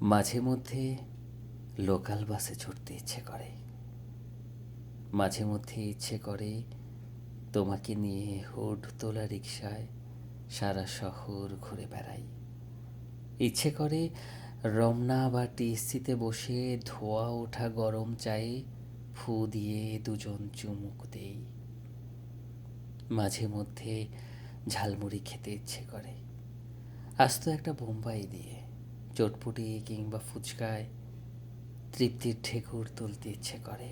মাঝে মধ্যে লোকাল বাসে চড়তে ইচ্ছে করে, মাঝে মধ্যে ইচ্ছে করে তোমাকে নিয়ে হুড তোলা রিকশায় সারা শহর ঘুরে বেড়াই। ইচ্ছে করে রমনা বা টিএসসিতে বসে ধোয়া ওঠা গরম চায়ে ফু দিয়ে দুজন চুমুক দেই। মাঝে মধ্যে ঝালমুড়ি খেতে ইচ্ছে করে, আস্ত একটা বোম্বাই দিয়ে চটপটি কিংবা ফুচকায় তৃপ্তির ঢেকুর তুলতে ইচ্ছে করে।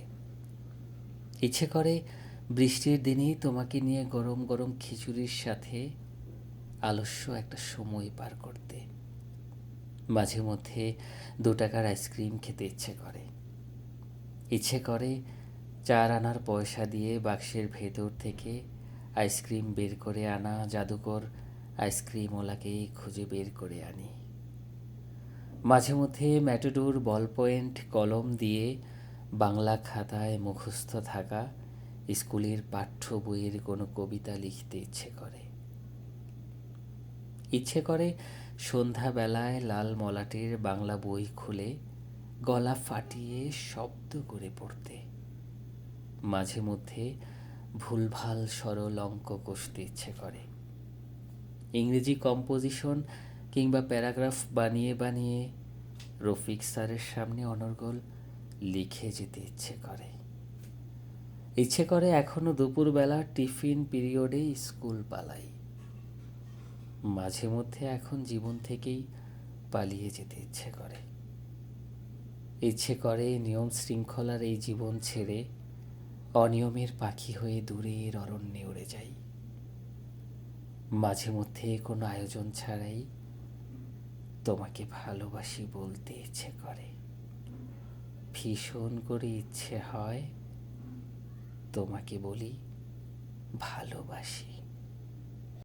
ইচ্ছে করে বৃষ্টির দিনেই তোমাকে নিয়ে গরম গরম খিচুড়ির সাথে আলস্য একটা সময় পার করতে। মাঝে মধ্যে 2 টাকার আইসক্রিম খেতে ইচ্ছে করে। ইচ্ছে করে 4 আনার পয়সা দিয়ে বাক্সের ভেতর থেকে আইসক্রিম বের করে আনা জাদুকর আইসক্রিমওয়ালাকেই খুঁজে বের করে আনি। মাঝে মধ্যে ম্যাটাডোর বল পয়েন্ট কলম দিয়ে বাংলা খাতায় মুখস্থ থাকা স্কুলের পাঠ্য বইয়ের কোনো কবিতা লিখতে ইচ্ছে করে। ইচ্ছে করে সন্ধ্যাবেলায় লাল মলাটের বাংলা বই খুলে গলা ফাটিয়ে শব্দ করে পড়তে। মাঝে মধ্যে ভুলভাল সরল অঙ্ক কষতে ইচ্ছে করে। ইংরেজি কম্পোজিশন কিংবা প্যারাগ্রাফ বানিয়ে বানিয়ে রফিক স্যারের সামনে অনর্গল লিখে যেতে ইচ্ছে করে। ইচ্ছে করে এখনো দুপুরবেলা টিফিন পিরিয়ডে স্কুল পালাই। মাঝে মধ্যে এখন জীবন থেকেই পালিয়ে যেতে ইচ্ছে করে। ইচ্ছে করে নিয়ম শৃঙ্খলার এই জীবন ছেড়ে অনিয়মের পাখি হয়ে দূরের অরণ্যে উড়ে যাই। মাঝে মধ্যে কোনো আয়োজন ছাড়াই তোমাকে ভালোবাসি বলতে ইচ্ছে করে। ভীষণ করে ইচ্ছে হয় তোমাকে বলি ভালোবাসি।